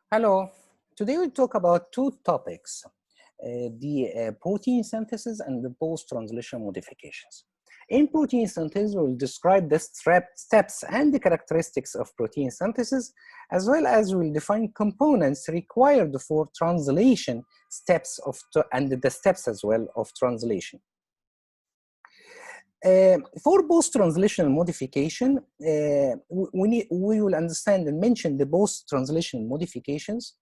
Hello. Today we'll talk about two topics, the protein synthesis and the post-translational modifications. In protein synthesis, we'll describe the steps and the characteristics of protein synthesis, as well as we'll define components required for translation steps and the steps as well of translation. For post-translational modification, we will understand and mention the post-translational modifications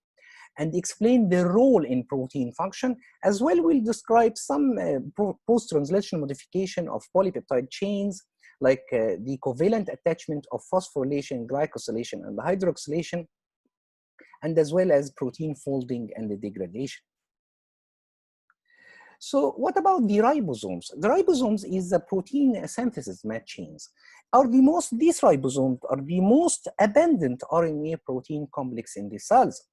and explain the role in protein function. As well, we'll describe some post-translational modification of polypeptide chains, like the covalent attachment of phosphorylation, glycosylation, and hydroxylation, and as well as protein folding and the degradation. So what about the ribosomes? The ribosomes is the protein synthesis mat chains. These ribosomes are the most abundant RNA protein complex in the cells.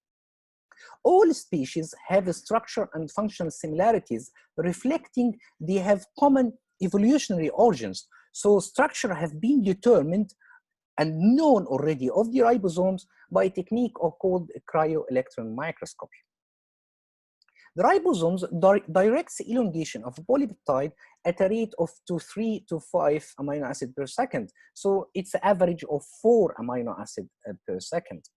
All species have a structure and functional similarities, reflecting they have common evolutionary origins. So structure have been determined and known already of the ribosomes by a technique called cryo-electron microscopy. The ribosomes directs elongation of polypeptide at a rate of 3 to 5 amino acids per second. So it's an average of 4 amino acids per second.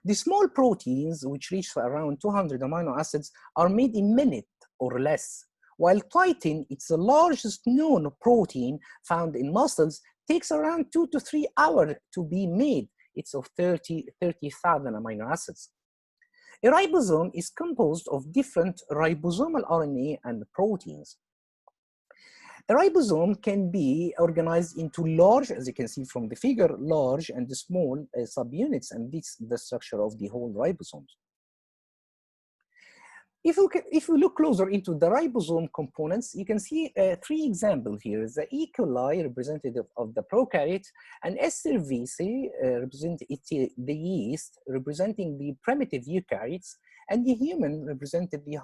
The small proteins, which reach around 200 amino acids, are made in minutes or less, while titin, it's the largest known protein found in muscles, takes around 2 to 3 hours to be made. It's of 30,000 amino acids. A ribosome is composed of different ribosomal RNA and proteins. A ribosome can be organized into large, as you can see from the figure, large and small subunits, and this is the structure of the whole ribosomes. If you look closer into the ribosome components, you can see 3 examples here. The E. coli, representative of the prokaryote, and S. cerevisiae, the yeast, representing the primitive eukaryotes, and the human represented the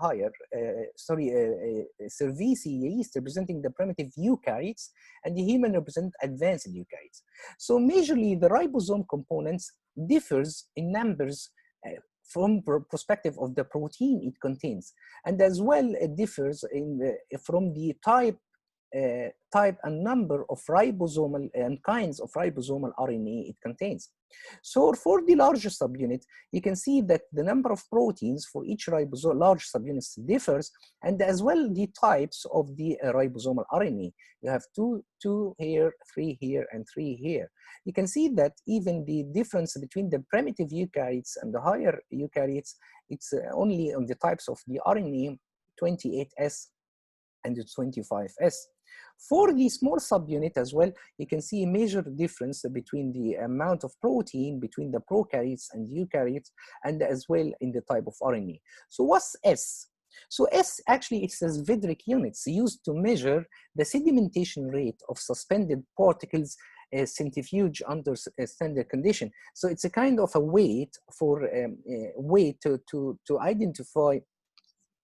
cerevisiae yeast, representing the primitive eukaryotes, and the human represent advanced eukaryotes. So majorly, the ribosome components differs in numbers from perspective of the protein it contains, and as well it differs from the type and number of ribosomal and kinds of ribosomal RNA it contains. So for the larger subunit, you can see that the number of proteins for each large subunit differs, and as well the types of the ribosomal RNA. You have two here, 3 here, and 3 here. You can see that even the difference between the primitive eukaryotes and the higher eukaryotes, it's only on the types of the RNA, 28S and 25S. For the small subunit as well, you can see a major difference between the amount of protein between the prokaryotes and eukaryotes, and as well in the type of RNA. So what's S? So S actually, it's a Svedrick units used to measure the sedimentation rate of suspended particles centrifuge under standard condition. So it's a kind of a weight for way to identify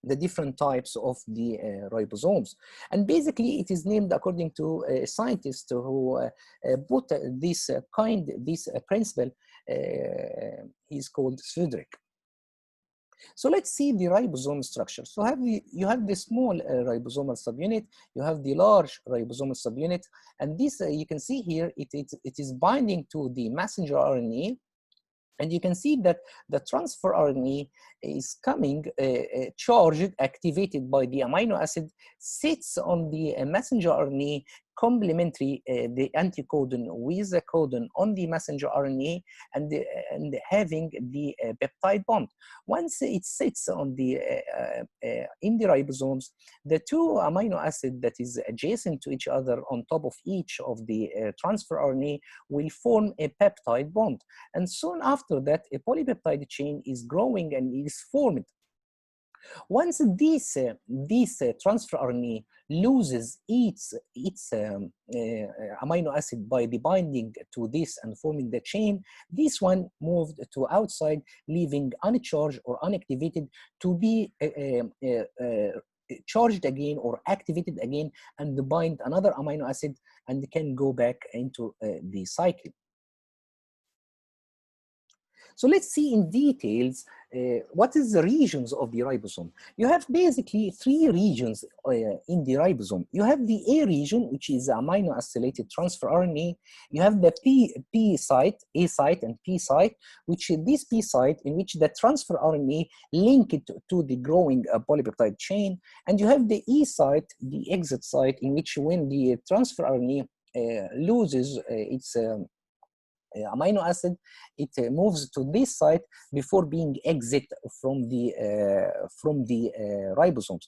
the different types of the ribosomes. And basically it is named according to a scientist who put this principle, he's called Svedrick. So let's see the ribosome structure. So you have the small ribosomal subunit, you have the large ribosomal subunit, and this you can see here, it is binding to the messenger RNA. And you can see that the transfer RNA is coming charged, activated by the amino acid, sits on the messenger RNA, complementary the anticodon with the codon on the messenger RNA, and having the peptide bond. Once it sits on the in the ribosomes, the 2 amino acids that is adjacent to each other on top of each of the transfer RNA will form a peptide bond. And soon after that, a polypeptide chain is growing and is formed. Once this transfer RNA loses its amino acid by the binding to this and forming the chain, this one moved to outside, leaving uncharged or unactivated to be charged again or activated again and bind another amino acid and can go back into the cycle. So let's see in details what is the regions of the ribosome. You have basically three regions in the ribosome. You have the A region, which is amino acylated transfer RNA. You have the P site, A site and P site, which is this P site in which the transfer RNA link it to the growing polypeptide chain. And you have the E site, the exit site, in which when the transfer RNA loses its amino acid, it moves to this site before being exit from the ribosomes.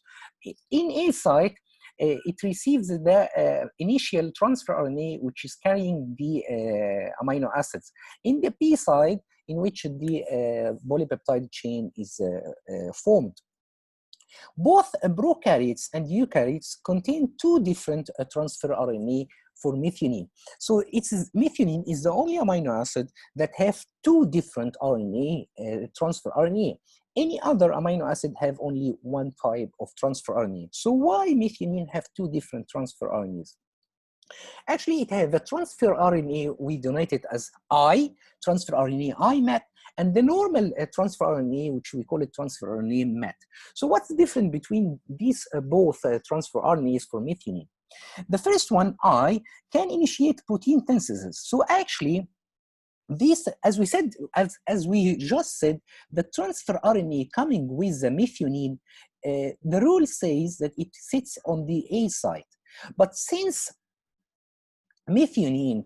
In A site, it receives the initial transfer RNA, which is carrying the amino acids. In the P site, in which the polypeptide chain is formed. Both prokaryotes and eukaryotes contain two different transfer RNA for methionine. So methionine is the only amino acid that have two different RNA, transfer RNA. Any other amino acid have only one type of transfer RNA. So why methionine have two different transfer RNAs? Actually, it has the transfer RNA, we denote it as I, transfer RNA I-MET, and the normal transfer RNA, which we call it transfer RNA MET. So what's the difference between these both transfer RNAs for methionine? The first one, I, can initiate protein synthesis. So actually, this, as we said, as we just said, the transfer RNA coming with the methionine, the rule says that it sits on the A site. But since methionine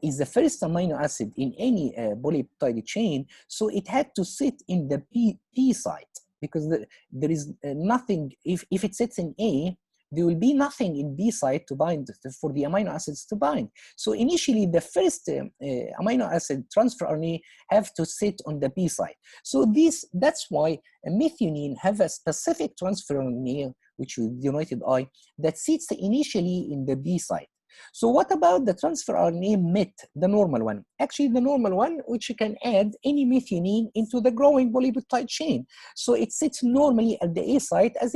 is the first amino acid in any polypeptide chain, so it had to sit in the P site, because there is nothing, if it sits in A, there will be nothing in B site to bind for the amino acids to bind. So initially, the first amino acid transfer RNA have to sit on the B site. So that's why methionine have a specific transfer RNA, which we denoted I, that sits initially in the B site. So what about the transfer RNA MET, the normal one? Actually, the normal one, which you can add any methionine into the growing polypeptide chain. So it sits normally at the A site as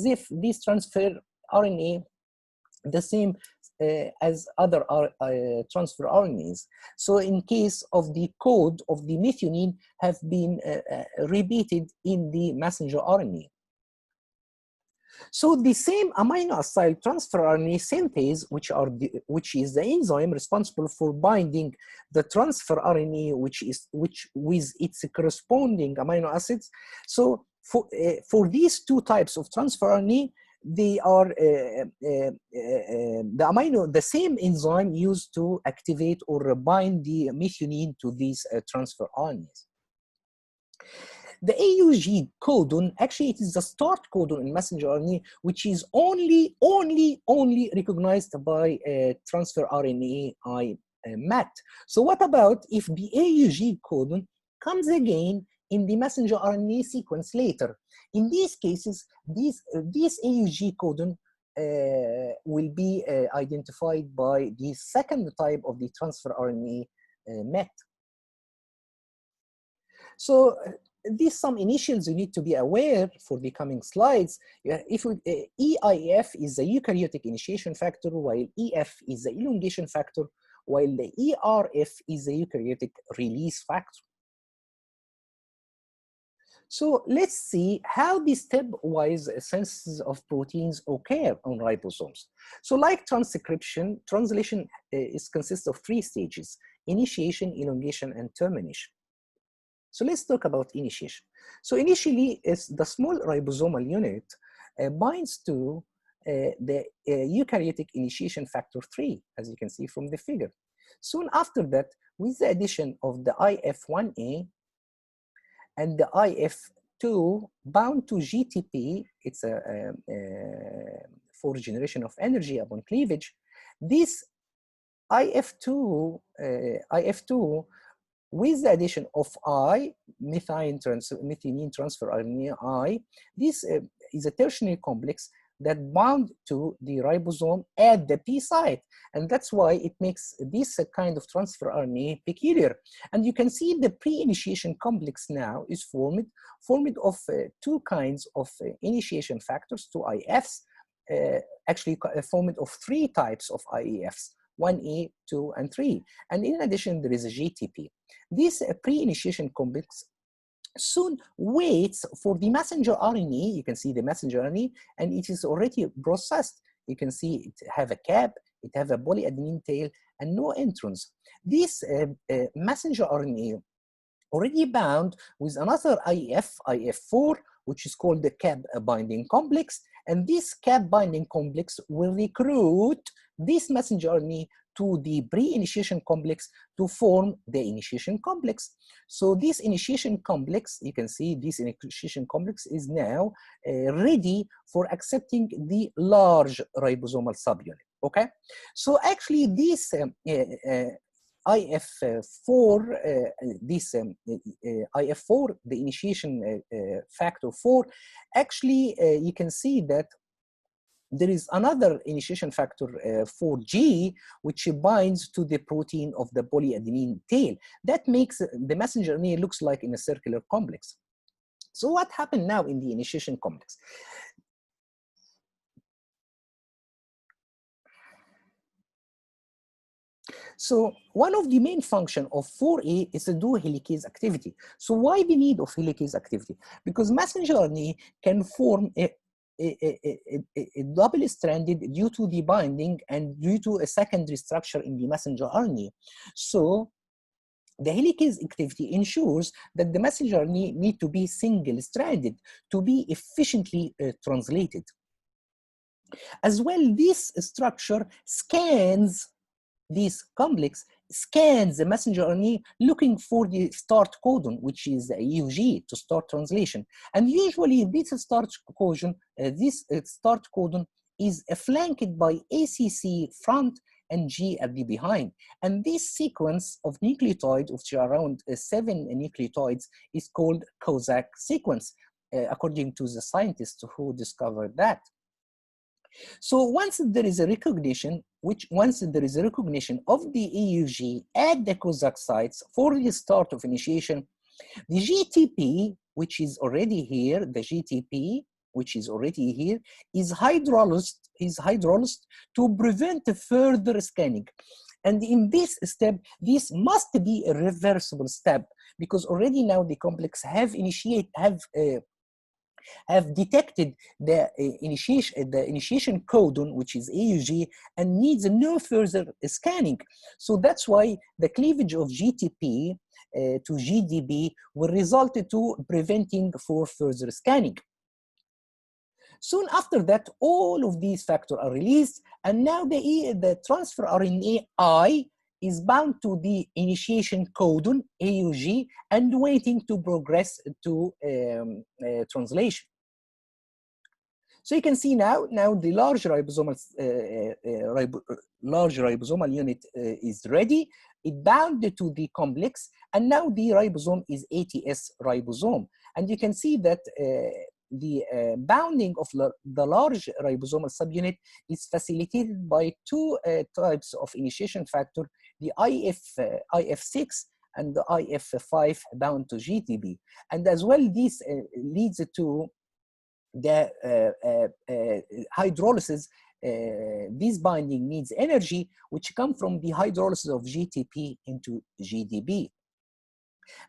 if this transfer RNA the same as other transfer RNAs. So in case of the code of the methionine have been repeated in the messenger RNA. So the same amino acid transfer RNA synthase, which is the enzyme responsible for binding the transfer RNA, which with its corresponding amino acids. So for these two types of transfer RNA, they are the same enzyme used to activate or bind the methionine to these transfer RNAs. The AUG codon, actually it is the start codon in messenger RNA, which is only recognized by transfer RNA I-MET. So what about if the AUG codon comes again in the messenger RNA sequence later? In these cases, this AUG codon will be identified by the second type of the transfer RNA MET. So these some initials you need to be aware for the coming slides. EIF is the eukaryotic initiation factor, while EF is the elongation factor, while the ERF is the eukaryotic release factor. So let's see how the stepwise synthesis of proteins occur on ribosomes. So like transcription, translation consists of three stages: initiation, elongation, and termination. So let's talk about initiation. So initially, the small ribosomal unit binds to the eukaryotic initiation factor 3, as you can see from the figure. Soon after that, with the addition of the IF1A and the IF2 bound to GTP, it's a for generation of energy upon cleavage, this IF2 with the addition of methionine transfer RNA I, this is a tertiary complex that bound to the ribosome at the P site. And that's why it makes this kind of transfer RNA peculiar. And you can see the pre-initiation complex now is formed of two kinds of initiation factors, two IFs, actually formed of three types of IEFs. 1A, 2, and 3. And in addition, there is a GTP. This pre-initiation complex soon waits for the messenger RNA. You can see the messenger RNA, and it is already processed. You can see it have a cap, it have a polyadenine tail, and no introns. This messenger RNA already bound with another IF4, which is called the cap binding complex, and this cap binding complex will recruit this messenger RNA to the pre-initiation complex to form the initiation complex. So this initiation complex, you can see this initiation complex is now ready for accepting the large ribosomal subunit, okay? So actually this IF4, IF4, the initiation factor 4, actually you can see that there is another initiation factor 4G, which binds to the protein of the polyadenine tail. That makes the messenger RNA looks like in a circular complex. So what happened now in the initiation complex? So one of the main function of 4A is to do helicase activity. So why the need of helicase activity? Because messenger RNA can form a double-stranded due to the binding and due to a secondary structure in the messenger RNA. So the helicase activity ensures that the messenger RNA need to be single-stranded to be efficiently translated. As well, this structure scans this complex, scans the messenger RNA looking for the start codon, which is UG, to start translation. And usually this start codon, is flanked by ACC front and G at the behind. And this sequence of nucleotides, which are around 7 nucleotides, is called Kozak sequence, according to the scientists who discovered that. So once there is a recognition, of the EUG at the Kozak sites for the start of initiation, the GTP, which is already here, is hydrolyzed to prevent further scanning. And in this step, this must be a reversible step, because already now the complex have detected the initiation codon, which is AUG, and needs no further scanning. So that's why the cleavage of GTP to GDB will result to preventing for further scanning. Soon after that, all of these factors are released, and now the transfer RNA I is bound to the initiation codon, AUG, and waiting to progress to translation. So you can see now the large ribosomal unit is ready. It bound to the complex, and now the ribosome is ATS ribosome. And you can see that the bounding of the large ribosomal subunit is facilitated by two types of initiation factor, the IF6 and the IF5 bound to GTP. And as well, this leads to the hydrolysis. This binding needs energy, which come from the hydrolysis of GTP into GDB.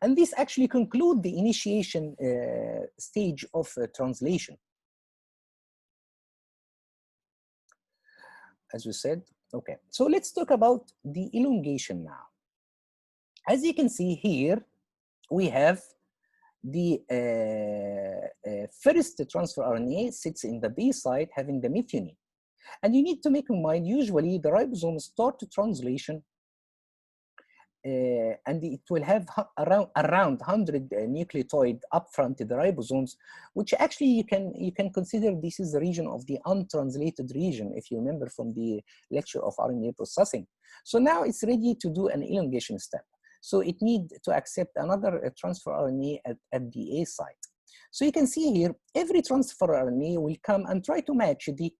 And this actually concludes the initiation stage of translation. As we said, okay. So let's talk about the elongation now. As you can see here, we have the first transfer RNA sits in the B site having the methionine. And you need to make in mind, usually the ribosome start to translation and it will have around 100 nucleotide upfront to the ribosomes, which actually you can consider this is the region of the untranslated region, if you remember from the lecture of RNA processing. So now it's ready to do an elongation step. So it needs to accept another transfer RNA at the A site. So you can see here, every transfer RNA will come and try to match the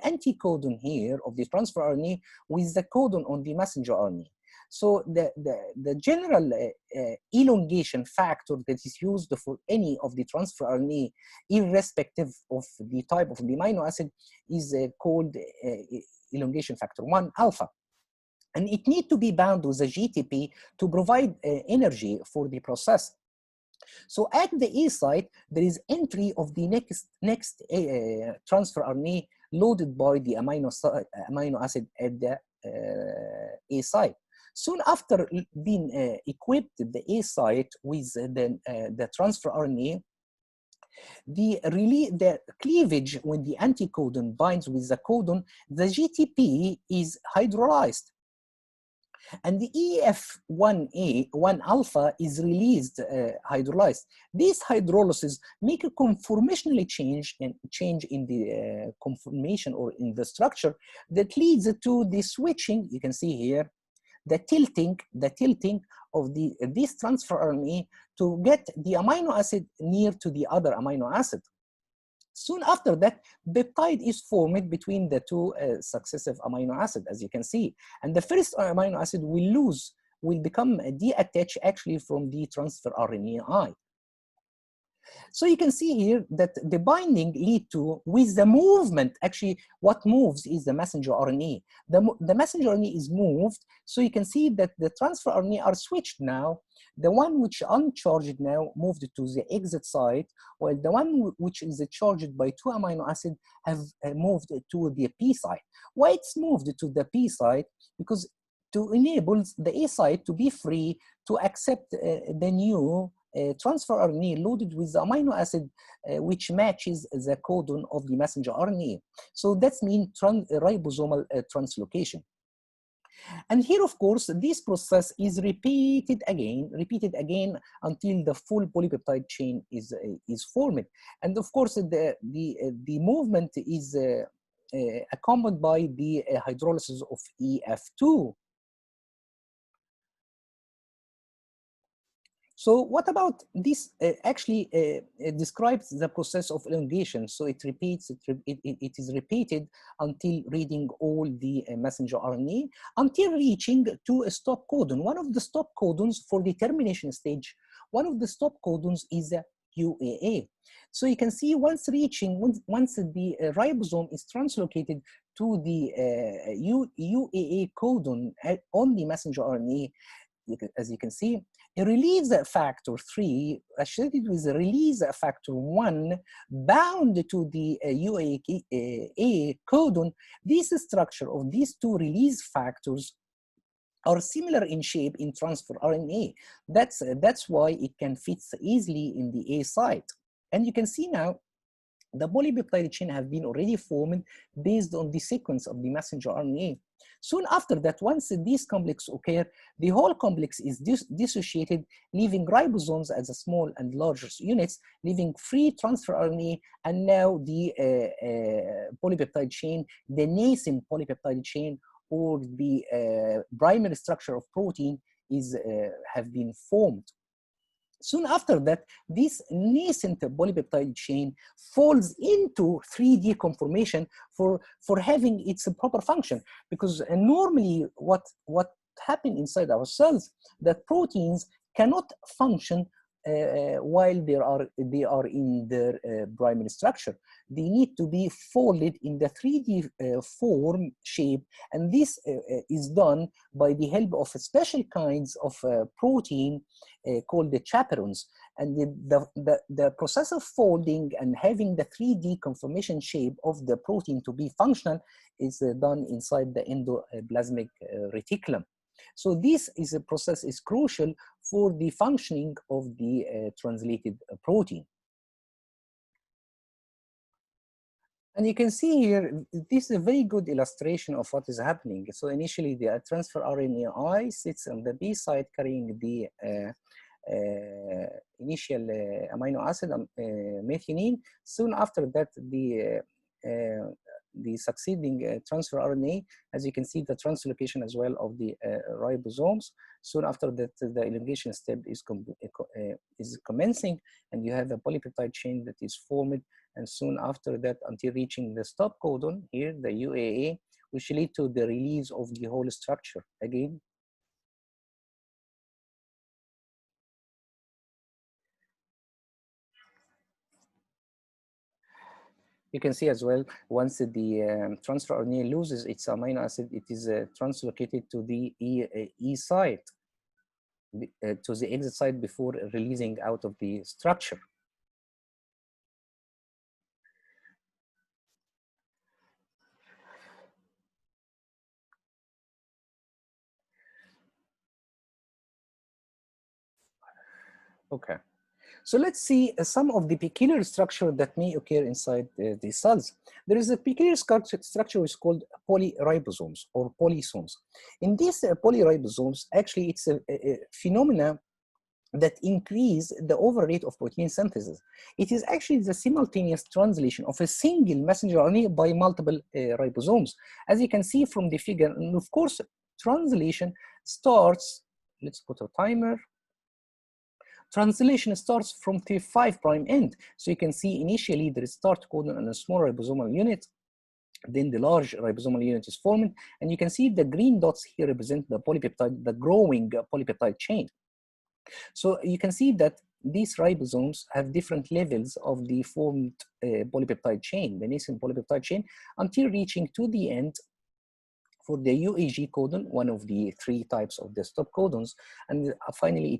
anticodon here of the transfer RNA with the codon on the messenger RNA. So the general elongation factor that is used for any of the transfer RNA, irrespective of the type of the amino acid, is called elongation factor 1 alpha. and it needs to be bound with a GTP to provide energy for the process. So at the A site, there is entry of the next transfer RNA loaded by the amino acid at the A site. Soon after being equipped the A site with the transfer RNA, the cleavage when the anticodon binds with the codon, the GTP is hydrolyzed. And the EF1A, 1 alpha is released, hydrolyzed. These hydrolysis make a conformational change in the conformation or in the structure that leads to the switching. You can see here the tilting of this transfer RNA to get the amino acid near to the other amino acid. Soon after that, peptide is formed between the two successive amino acids, as you can see. And the first amino acid will become detached actually from the transfer RNAi. So you can see here that the binding lead to, with the movement, actually what moves is the messenger RNA. The messenger RNA is moved, so you can see that the transfer RNA are switched now. The one which uncharged now moved to the exit site, while the one which is charged by 2 amino acids have moved to the P site. Why it's moved to the P site? Because to enable the A site to be free to accept the new transfer RNA loaded with the amino acid which matches the codon of the messenger RNA. So that means ribosomal translocation. And here, of course, this process is repeated again until the full polypeptide chain is formed. And of course, the movement is accompanied by the hydrolysis of EF2. So what about this actually describes the process of elongation. So it repeats, it is repeated until reading all the messenger RNA until reaching to a stop codon. One of the stop codons for the termination stage, one of the stop codons is a UAA. So you can see once the ribosome is translocated to the UAA codon on the messenger RNA, as you can see, a release factor 3 associated with a release factor 1 bound to the UAA codon. This structure of these two release factors are similar in shape in transfer RNA. That's why it can fit easily in the A site. And you can see now the polypeptide chain have been already formed based on the sequence of the messenger RNA. Soon after that, once these complexes occur, the whole complex is dissociated, leaving ribosomes as a small and larger units, leaving free transfer RNA, and now the polypeptide chain, the nascent polypeptide chain, or the primary structure of protein have been formed. Soon after that, this nascent polypeptide chain falls into 3D conformation for having its proper function. Because normally what happens inside our cells, that proteins cannot function while they are in their primary structure. They need to be folded in the 3D form shape, and this is done by the help of special kinds of protein called the chaperones. And the process of folding and having the 3D conformation shape of the protein to be functional is done inside the endoplasmic reticulum. So this is a process is crucial for the functioning of the translated protein. And you can see here, this is a very good illustration of what is happening. So initially the transfer RNAi sits on the B side carrying the initial amino acid methionine. Soon after that, the succeeding transfer RNA, as you can see, the translocation as well of the ribosomes. Soon after that, the elongation step is commencing, and you have a polypeptide chain that is formed. And soon after that, until reaching the stop codon here, the UAA, which lead to the release of the whole structure again. You can see as well, once the transfer RNA loses its amino acid, it is translocated to the E site, to the exit site before releasing out of the structure. Okay. So let's see some of the peculiar structure that may occur inside the cells. There is a peculiar structure which is called polyribosomes or polysomes. In these polyribosomes, actually it's a phenomena that increase the overall rate of protein synthesis. It is actually the simultaneous translation of a single messenger RNA by multiple ribosomes. As you can see from the figure, and of course, translation starts, let's put a timer. Translation starts from the 5' end. So you can see initially there is start codon and a small ribosomal unit. Then the large ribosomal unit is formed. And you can see the green dots here represent the polypeptide, the growing polypeptide chain. So you can see that these ribosomes have different levels of the formed polypeptide chain, the nascent polypeptide chain, until reaching to the end for the UAG codon, one of the 3 types of the stop codons, and finally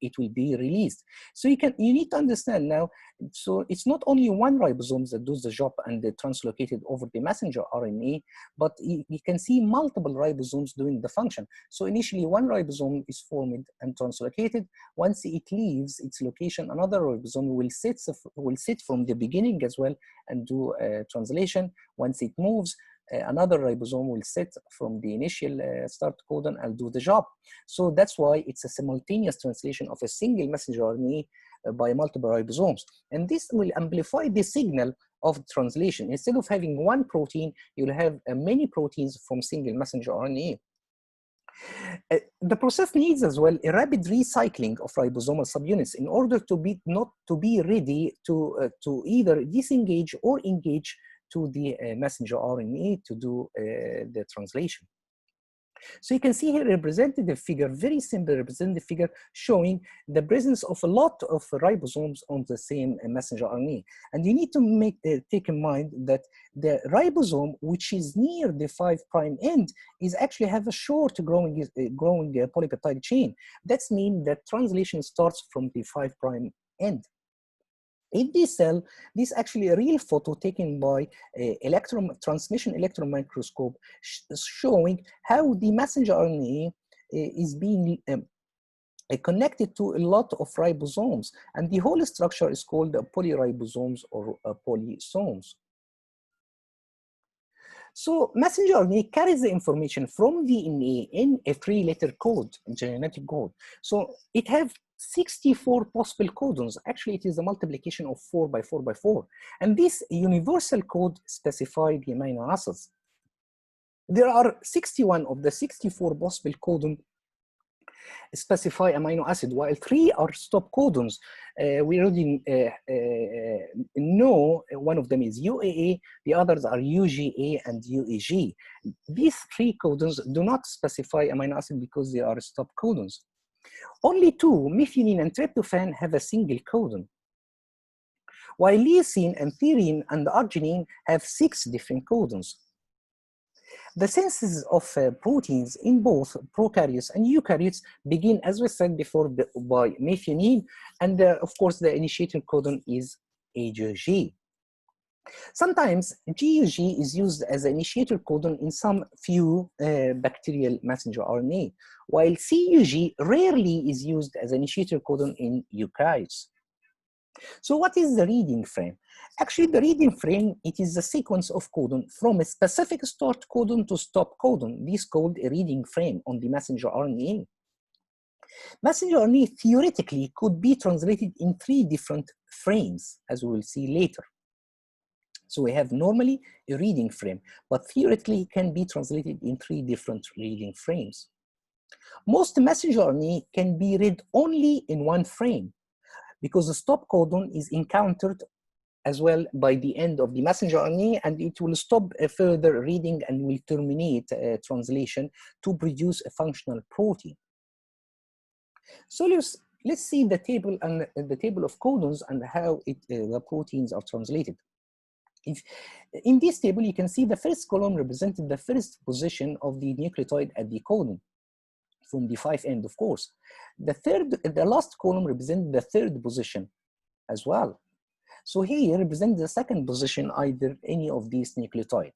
it will be released. So you need to understand now, so it's not only one ribosome that does the job and translocated over the messenger RNA, but you can see multiple ribosomes doing the function. So initially one ribosome is formed and translocated. Once it leaves its location, another ribosome will sit from the beginning as well and do translation. Once it moves, another ribosome will sit from the initial start codon and do the job. So that's why it's a simultaneous translation of a single messenger RNA by multiple ribosomes. And this will amplify the signal of translation. Instead of having one protein, you'll have many proteins from single messenger RNA. The process needs as well a rapid recycling of ribosomal subunits in order to be ready to either disengage or engage to the messenger RNA to do the translation. So you can see here a representative figure, very simple representative figure showing the presence of a lot of ribosomes on the same messenger RNA. And you need to take in mind that the ribosome, which is near the 5' end, is actually have a short growing polypeptide chain. That means that translation starts from the 5' end. In this cell, this is actually a real photo taken by transmission electron microscope showing how the messenger RNA is being connected to a lot of ribosomes. And the whole structure is called polyribosomes or polysomes. So messenger RNA carries the information from DNA in a 3-letter code, genetic code. So it has 64 possible codons. Actually, it is a multiplication of 4 by 4 by 4. And this universal code specifies the amino acids. There are 61 of the 64 possible codons specify amino acid, while 3 are stop codons. We already know one of them is UAA, the others are UGA and UAG. These 3 codons do not specify amino acid because they are stop codons. Only 2, methionine and tryptophan, have a single codon, while leucine and threonine and arginine have 6 different codons. The synthesis of proteins in both prokaryotes and eukaryotes begin, as we said before, by methionine, and of course the initiator codon is AGG. Sometimes GUG is used as an initiator codon in some few bacterial messenger RNA, while CUG rarely is used as an initiator codon in eukaryotes. So what is the reading frame? Actually, the reading frame, it is the sequence of codon from a specific start codon to stop codon. This is called a reading frame on the messenger RNA. Messenger RNA theoretically could be translated in 3 different frames, as we will see later. So we have normally a reading frame, but theoretically it can be translated in 3 different reading frames. Most messenger RNA can be read only in 1 frame, because the stop codon is encountered as well by the end of the messenger RNA, and it will stop further reading and will terminate translation to produce a functional protein. So let's see the table and the table of codons and how the proteins are translated. If, in this table, you can see the first column represented the first position of the nucleotide at the codon from the 5' end, of course. The last column represents the third position as well. So here represent the second position, either any of these nucleotides.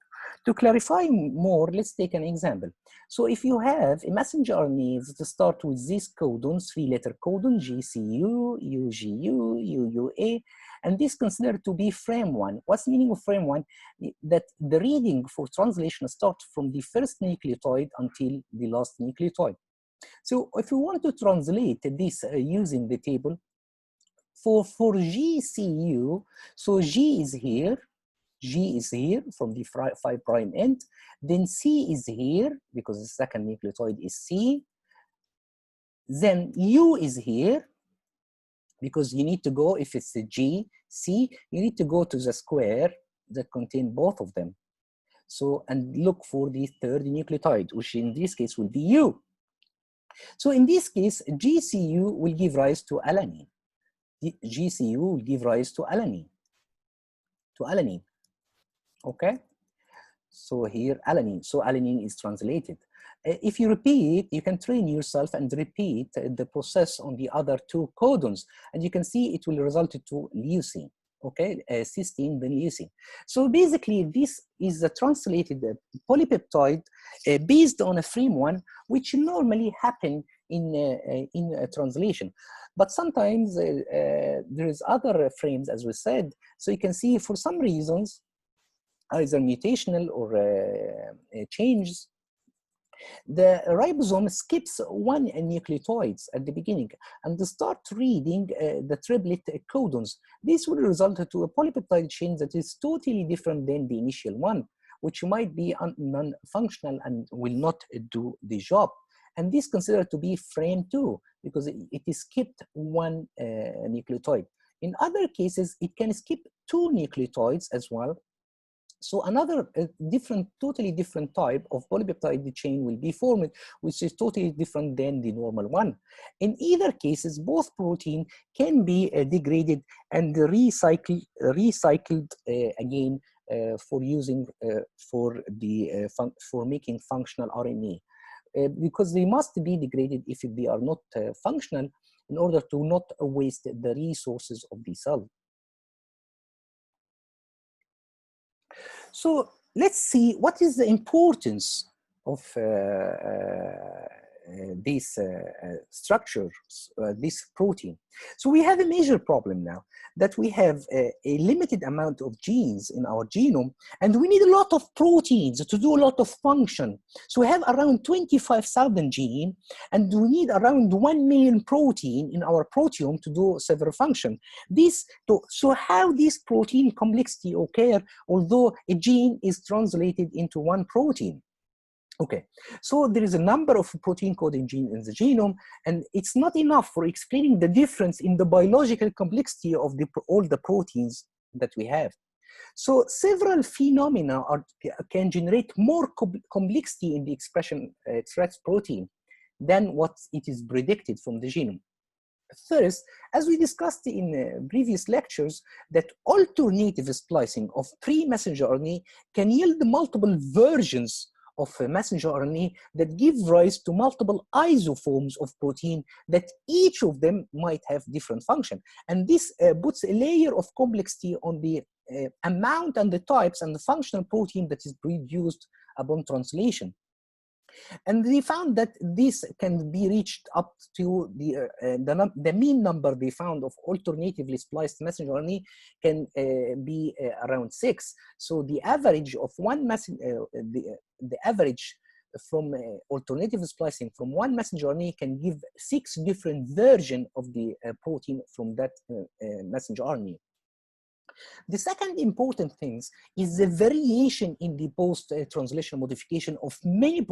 To clarify more, let's take an example. So if you have a messenger RNA to start with these codons, 3-letter codon, GCU, UGU, UUA, and this considered to be frame 1. What's the meaning of frame 1? That the reading for translation starts from the first nucleotide until the last nucleotide. So if you want to translate this using the table, for GCU, so G is here from the 5' end, then C is here because the second nucleotide is C, then U is here because you need to go, if it's a G, C, you need to go to the square that contain both of them. So, and look for the third nucleotide, which in this case will be U. So in this case, GCU will give rise to alanine. GCU will give rise to alanine. Okay? So here, alanine. So alanine is translated. If you repeat, you can train yourself and repeat the process on the other two codons, and you can see it will result to leucine. Okay, cysteine, then leucine. So basically, this is a translated polypeptide based on a frame 1, which normally happen in translation. But sometimes there is other frames, as we said. So you can see for some reasons, either mutational or changes, the ribosome skips one nucleotides at the beginning and start reading the triplet codons. This will result to a polypeptide chain that is totally different than the initial one, which might be non-functional and will not do the job. And this is considered to be frame 2 because it is skipped one nucleotide. In other cases, it can skip 2 nucleotides as well. So another totally different type of polypeptide chain will be formed, which is totally different than the normal one. In either cases, both protein can be degraded and recycled again for using for making functional RNA. Because they must be degraded if they are not functional in order to not waste the resources of the cell. So let's see what is the importance of these structures, this protein. So we have a major problem now that we have a limited amount of genes in our genome, and we need a lot of proteins to do a lot of function. So we have around 25,000 genes, and we need around 1 million protein in our proteome to do several functions. So how this protein complexity occur, although a gene is translated into one protein? Okay, so there is a number of protein coding genes in the genome, and it's not enough for explaining the difference in the biological complexity of all the proteins that we have. So several phenomena can generate more complexity in the expressed protein than what it is predicted from the genome. First, as we discussed in previous lectures, that alternative splicing of pre-messenger RNA can yield multiple versions of messenger RNA that give rise to multiple isoforms of protein that each of them might have different function. And this puts a layer of complexity on the amount and the types and the functional protein that is produced upon translation. And they found that this can be reached up to the mean number they found of alternatively spliced messenger RNA can be around 6. So the average of the average from alternative splicing from one messenger RNA can give 6 different versions of the protein from that messenger RNA. The second important thing is the variation in the post-translational modification of many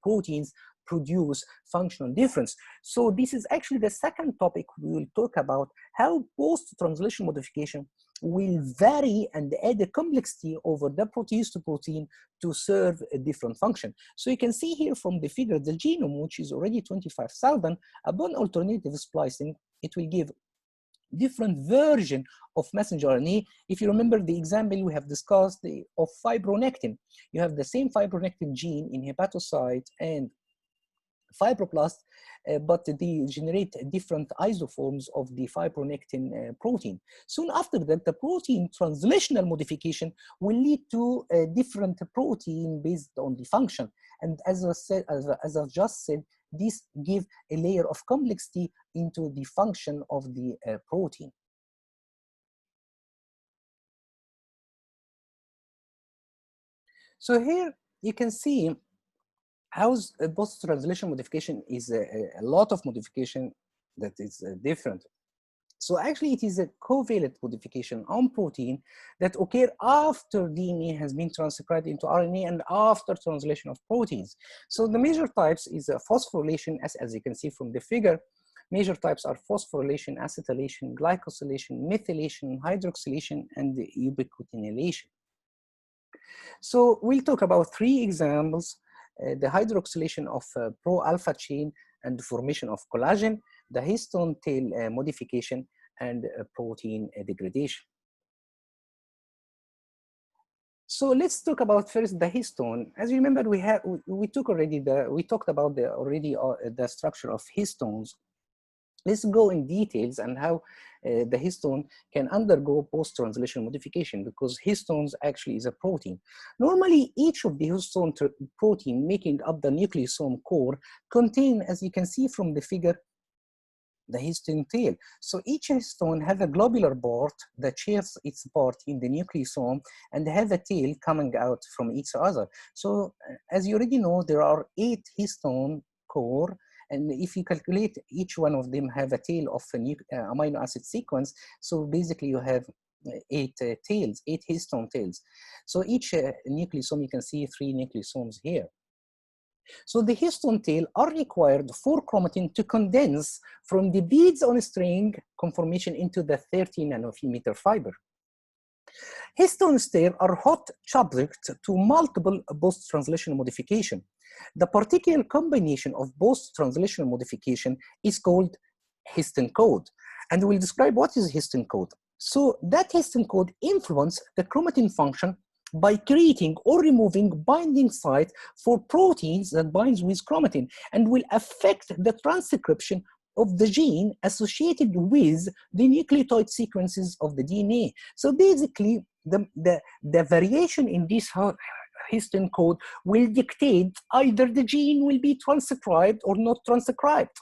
proteins produce functional difference. So this is actually the second topic we will talk about, how post-translational modification will vary and add a complexity over the protease to protein to serve a different function. So you can see here from the figure, the genome, which is already 25,000, upon alternative splicing, it will give different version of messenger RNA. If you remember the example we have discussed of fibronectin, you have the same fibronectin gene in hepatocyte and fibroblast, but they generate different isoforms of the fibronectin protein. Soon after that, the protein translational modification will lead to a different protein based on the function. And as I said, as I've just said, this gives a layer of complexity into the function of the protein. So here you can see how post-translational modification is a lot of modification that is different. So actually it is a covalent modification on protein that occur after DNA has been transcribed into RNA and after translation of proteins. So the major types is phosphorylation, as you can see from the figure. Major types are phosphorylation, acetylation, glycosylation, methylation, hydroxylation, and ubiquitin-ylation. So we'll talk about 3 examples: the hydroxylation of pro-alpha chain and the formation of collagen, the histone tail modification, and protein degradation. So let's talk about first the histone. As you remember, we talked about the structure of histones. Let's go in details and how the histone can undergo post-translational modification, because histones actually is a protein. Normally, each of the histone protein making up the nucleosome core contain, as you can see from the figure, the histone tail. So each histone has a globular part that shares its part in the nucleosome and have a tail coming out from each other. So as you already know, there are 8 histone core. And if you calculate, each one of them have a tail of a amino acid sequence. So basically you have 8 tails, 8 histone tails. So each nucleosome, you can see 3 nucleosomes here. So the histone tail are required for chromatin to condense from the beads on a string conformation into the 30 nanometer fiber. Histones tail are hot subject to multiple post-translational modification. The particular combination of post-translational modification is called histone code, and we'll describe what is histone code. So that histone code influences the chromatin function by creating or removing binding sites for proteins that binds with chromatin, and will affect the transcription of the gene associated with the nucleotide sequences of the DNA. So basically, the variation in this histone code will dictate either the gene will be transcribed or not transcribed.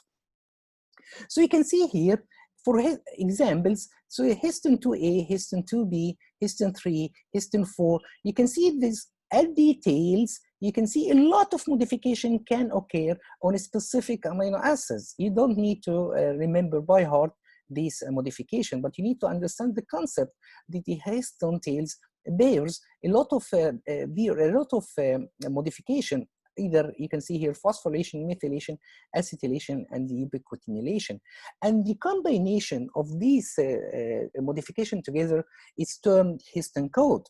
So you can see here, for examples, so histone 2A, histone 2B, histone 3, histone 4, you can see these details. You can see a lot of modification can occur on a specific amino acids. You don't need to remember by heart this modification, but you need to understand the concept that the histone tails bears a lot of modification. Either you can see here phosphorylation, methylation, acetylation, and the ubiquitin-ylation. And the combination of these modification together is termed histone code.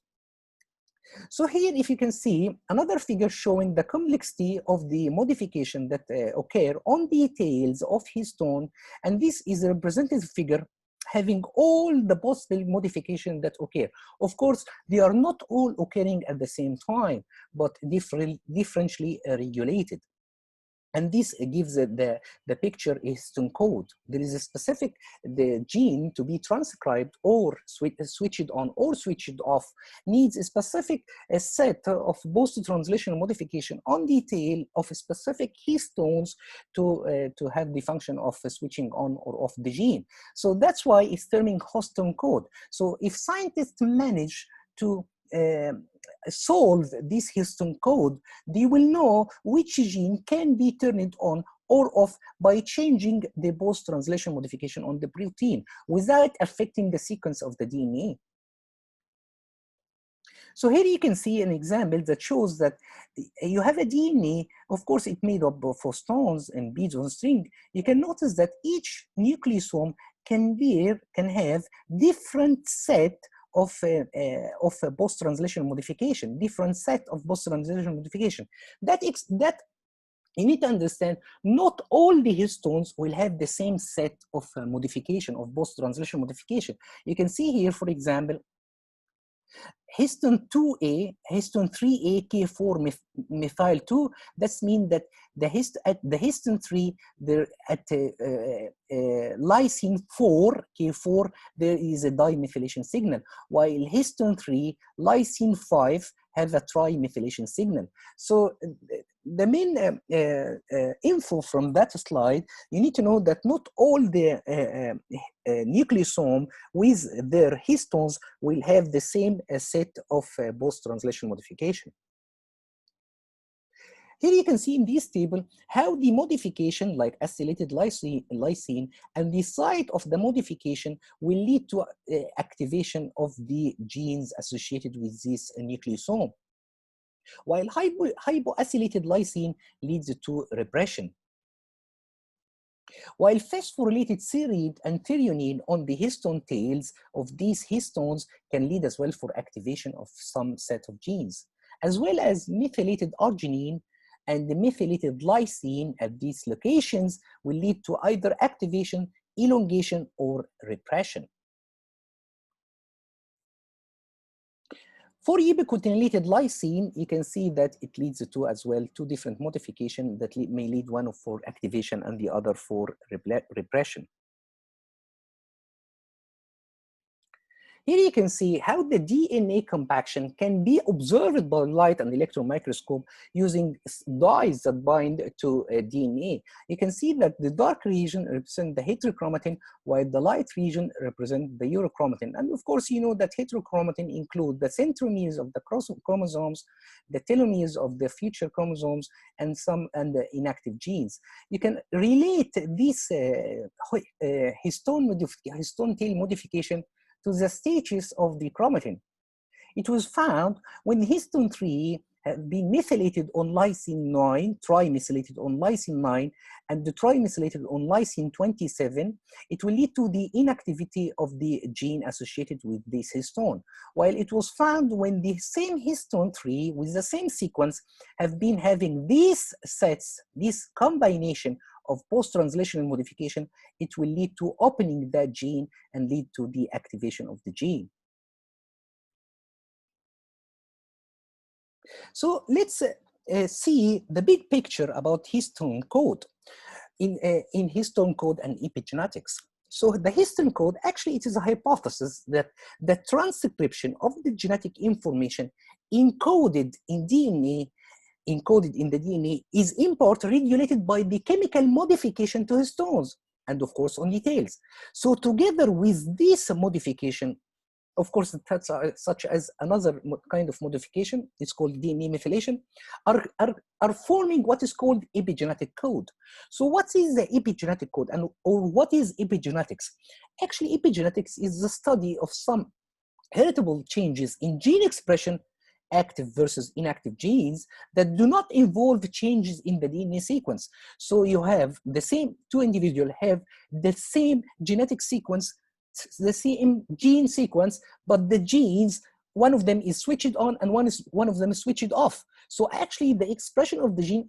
So here, if you can see, another figure showing the complexity of the modification that occur on details of histone, and this is a representative figure having all the possible modifications that occur. Of course, they are not all occurring at the same time, but differentially regulated. And this gives the picture histone code. There is a specific gene to be transcribed or switched on or switched off, needs a specific set of post-translational modification on detail of specific histones to have the function of switching on or off the gene. So that's why it's terming histone code. So if scientists manage to solve this histone code, they will know which gene can be turned on or off by changing the post-translational modification on the protein without affecting the sequence of the DNA. So here you can see an example that shows that you have a DNA, of course it made up of histones and beads on string. You can notice that each nucleosome can have different set of post-translational modification, different set of post-translational modification. That you need to understand not all the histones will have the same set of modification, of post-translational modification. You can see here, for example, histone 2A, histone 3A, K4 methyl 2. That means that at the histone 3, there at lysine 4, K4, there is a dimethylation signal, while histone 3, lysine 5 have a trimethylation signal. So the main info from that slide, you need to know that not all the nucleosome with their histones will have the same set of post-translational modification. Here you can see in this table how the modification, like acylated lysine, and the site of the modification will lead to activation of the genes associated with this nucleosome, while hypoacylated lysine leads to repression. While phosphorylated serine and threonine on the histone tails of these histones can lead as well for activation of some set of genes, as well as methylated arginine and the methylated lysine at these locations will lead to either activation, elongation, or repression. For ubiquitin-related lysine, you can see that it leads to as well two different modifications that may lead one for activation and the other for repression. Here you can see how the DNA compaction can be observed by light and electron microscope using dyes that bind to DNA. You can see that the dark region represents the heterochromatin, while the light region represents the eurochromatin. And of course, you know that heterochromatin include the centromeres of the chromosomes, the telomeres of the future chromosomes, and the inactive genes. You can relate this histone tail modification to the stages of the chromatin. It was found when histone 3 had been methylated on lysine 9, trimethylated on lysine 9, and the trimethylated on lysine 27, it will lead to the inactivity of the gene associated with this histone. While it was found when the same histone 3 with the same sequence have been having these sets, this combination of post-translational modification, it will lead to opening that gene and lead to the activation of the gene. So let's see the big picture about histone code in histone code and epigenetics. So the histone code, actually it is a hypothesis that the transcription of the genetic information encoded in the DNA is in part regulated by the chemical modification to histones and of course on details. So together with this modification, of course, such as another kind of modification, it's called DNA methylation, are forming what is called epigenetic code. So what is the epigenetic code or what is epigenetics? Actually, epigenetics is the study of some heritable changes in gene expression, active versus inactive genes that do not involve changes in the DNA sequence. So you have the same, two individuals have the same genetic sequence, the same gene sequence, but the genes, one of them is switched on and one of them is switched off. So actually the expression of the gene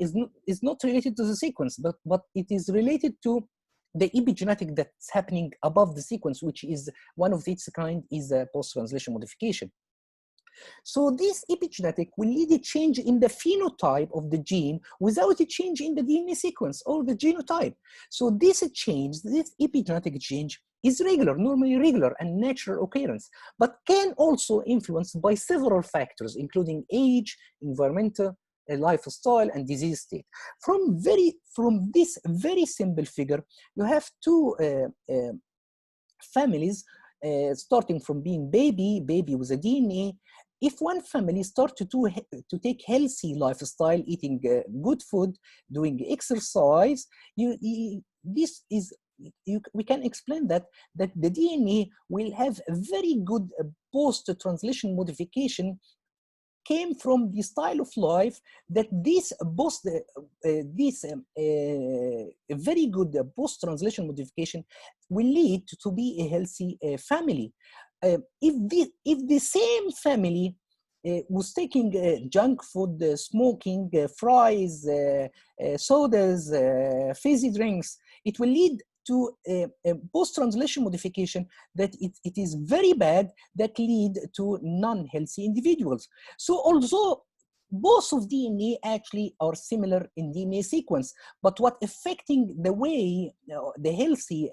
is not related to the sequence, but it is related to the epigenetic that's happening above the sequence, which is one of its kind is a post-translational modification. So this epigenetic will lead a change in the phenotype of the gene without a change in the DNA sequence or the genotype. So this change, this epigenetic change is regular, normally regular and natural occurrence, but can also influenced by several factors, including age, environmental, lifestyle, and disease state. From this very simple figure, you have two families starting from being baby with a DNA. If one family starts to take healthy lifestyle, eating good food, doing exercise, we can explain that the DNA will have a very good post-translational modification came from the style of life that this very good post-translational modification will lead to be a healthy family. If the same family was taking junk food, smoking, fries, sodas, fizzy drinks, it will lead to a post-translational modification that it is very bad, that lead to non-healthy individuals. So although both of DNA actually are similar in DNA sequence, but what affecting the way, the healthy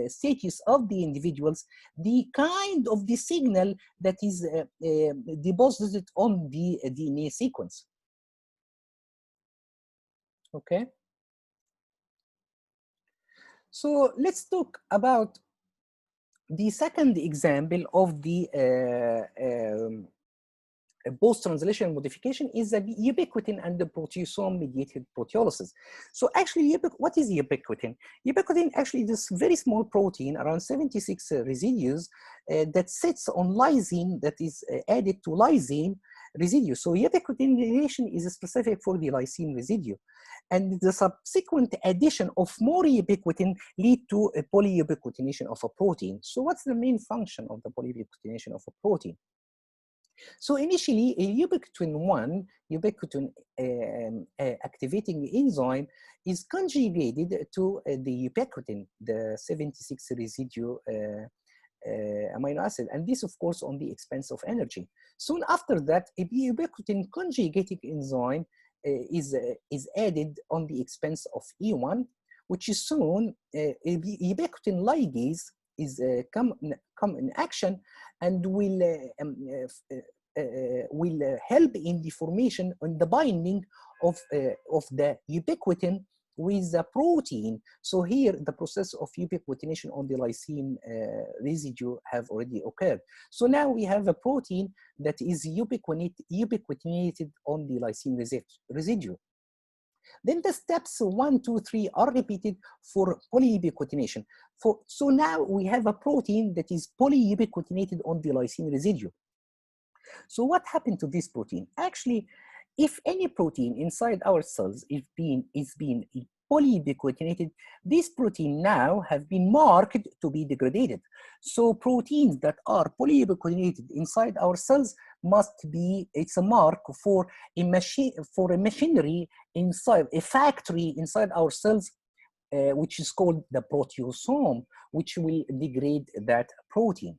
status of the individuals, the kind of the signal that is deposited on the DNA sequence. Okay. So let's talk about the second example of the post-translational modification is the ubiquitin and the proteasome-mediated proteolysis. So actually, what is ubiquitin? Ubiquitin actually is this very small protein, around 76 residues, that sits on lysine, that is added to lysine residue. So ubiquitination is specific for the lysine residue. And the subsequent addition of more ubiquitin lead to a polyubiquitination of a protein. So what's the main function of the polyubiquitination of a protein? So initially, a ubiquitin-1, ubiquitin activating enzyme, is conjugated to the ubiquitin, the 76 residue amino acid, and this, of course, on the expense of energy. Soon after that, a ubiquitin conjugating enzyme is added on the expense of E1, which is soon ubiquitin ligase is come in action and will help in the formation and the binding of the ubiquitin with the protein. So here the process of ubiquitination on the lysine residue have already occurred. So now we have a protein that is ubiquitinated on the lysine residue. Then the steps 1, 2, 3 are repeated for polyubiquitination. So now we have a protein that is polyubiquitinated on the lysine residue. So what happened to this protein? Actually, if any protein inside our cells is being polyubiquitinated, this protein now have been marked to be degraded. So proteins that are polyubiquitinated inside our cells must be, it's a mark for a machinery inside, a factory inside our cells, which is called the proteasome, which will degrade that protein.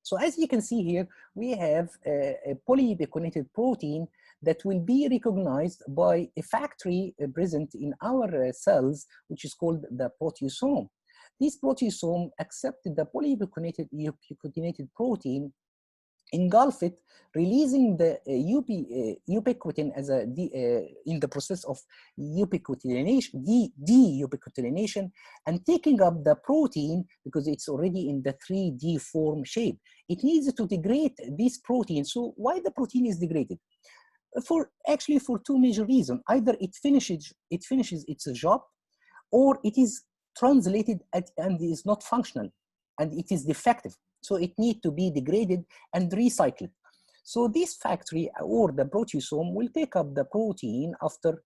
So as you can see here, we have a polyubiquitinated protein that will be recognized by a factory present in our cells, which is called the proteasome. This proteasome accepts the polyubiquitinated protein, engulf it, releasing the ubiquitin as in the process of de-ubiquitination, and taking up the protein because it's already in the 3D form shape. It needs to degrade this protein. So why the protein is degraded? Actually for two major reasons. Either it finishes its job, or it is translated and is not functional, and it is defective. So it needs to be degraded and recycled. So this factory or the proteasome will take up the protein after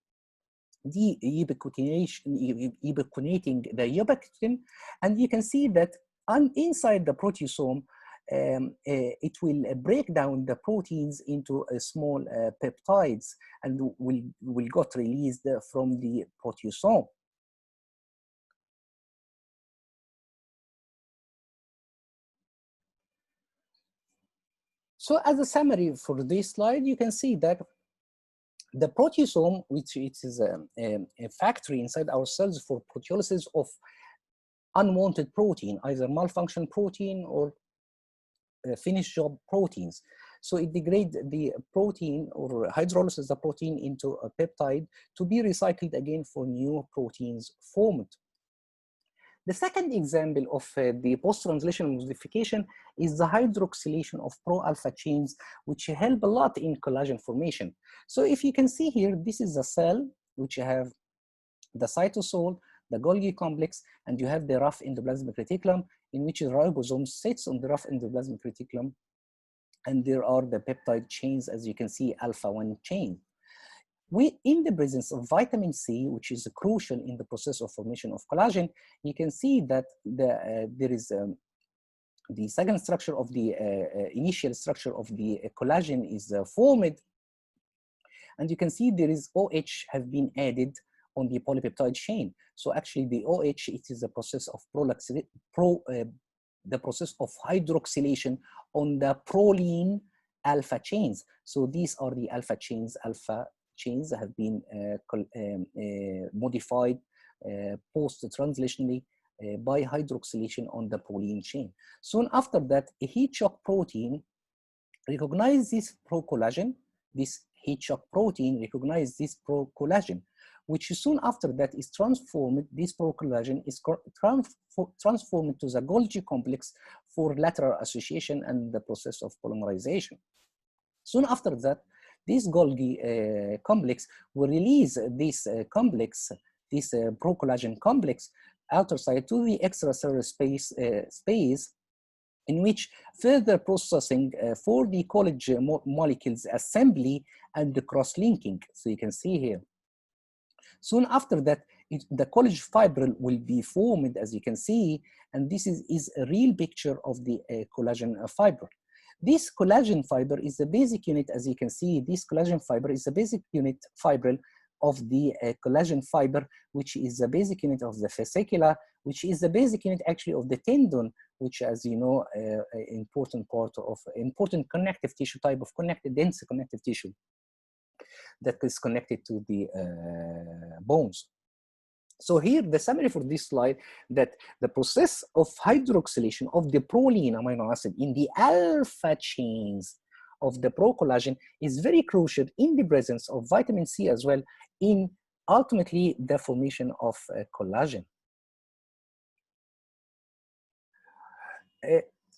ubiquitinating the ubiquitin, and you can see that inside the proteasome, it will break down the proteins into small peptides and will get released from the proteasome. So as a summary for this slide, you can see that the proteasome, which it is a factory inside our cells for proteolysis of unwanted protein, either malfunction protein or finished job proteins. So it degrades the protein or hydrolyzes the protein into a peptide to be recycled again for new proteins formed. The second example of the post-translational modification is the hydroxylation of pro-alpha chains, which help a lot in collagen formation. So if you can see here, this is a cell which have the cytosol, the Golgi complex, and you have the rough endoplasmic reticulum, in which the ribosome sits on the rough endoplasmic reticulum, and there are the peptide chains, as you can see, alpha-1 chain. In the presence of vitamin C, which is crucial in the process of formation of collagen, you can see that there is the second structure of the initial structure of the collagen is formed. And you can see there is OH have been added on the polypeptide chain. So actually the OH, it is the process of the process of hydroxylation on the proline alpha chains. So these are the alpha chains that have been modified post-translationally by hydroxylation on the proline chain. Soon after that, a heat shock protein recognizes this pro-collagen. This heat shock protein recognizes this pro-collagen, which soon after that is transformed. This pro-collagen is transformed to the Golgi complex for lateral association and the process of polymerization. Soon after that, this Golgi complex will release this complex, this pro-collagen complex, outer side to the extracellular space, in which further processing for the Collagen molecules assembly and the cross-linking. So you can see here. Soon after that, the collagen fibril will be formed, as you can see, and this is a real picture of the collagen fiber. This collagen fiber is the basic unit, as you can see. This collagen fiber is the basic unit fibril of the collagen fiber, which is the basic unit of the fascicula, which is the basic unit actually of the tendon, which, as you know, important part of important connective tissue, type of dense connective tissue that is connected to the bones. So here, the summary for this slide, that the process of hydroxylation of the proline amino acid in the alpha chains of the procollagen is very crucial in the presence of vitamin C as well, in ultimately the formation of collagen.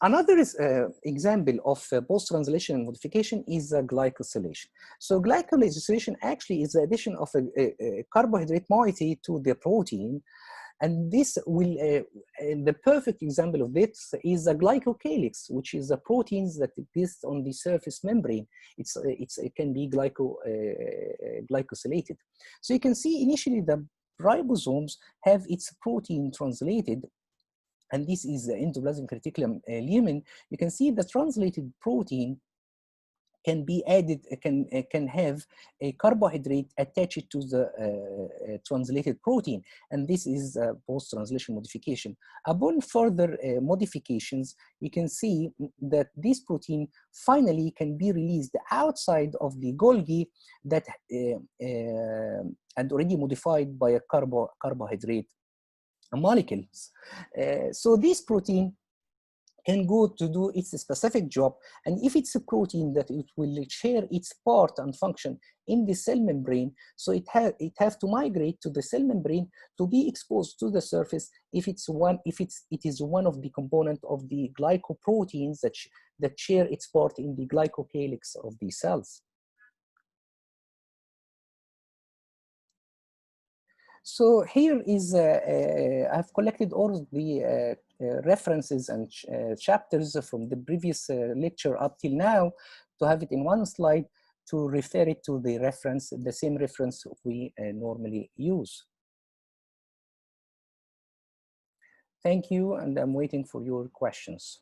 Another example of post-translational modification is glycosylation. So glycosylation actually is the addition of a carbohydrate moiety to the protein, and this will, the perfect example of this is a glycocalyx, which is the proteins that exist on the surface membrane. It can be glycosylated. So you can see initially the ribosomes have its protein translated, and this is the endoplasmic reticulum lumen. You can see the translated protein can be added, can have a carbohydrate attached to the translated protein, and this is post-translational modification. Upon further modifications, you can see that this protein finally can be released outside of the Golgi that and already modified by a carbohydrate molecules. So this protein can go to do its specific job, and if it's a protein that it will share its part and function in the cell membrane, so it have to migrate to the cell membrane to be exposed to the surface if it is one of the component of the glycoproteins that share its part in the glycocalyx of the cells. So here is, I've collected all the references and chapters from the previous lecture up till now to have it in one slide to refer it to the reference, the same reference we normally use. Thank you, and I'm waiting for your questions.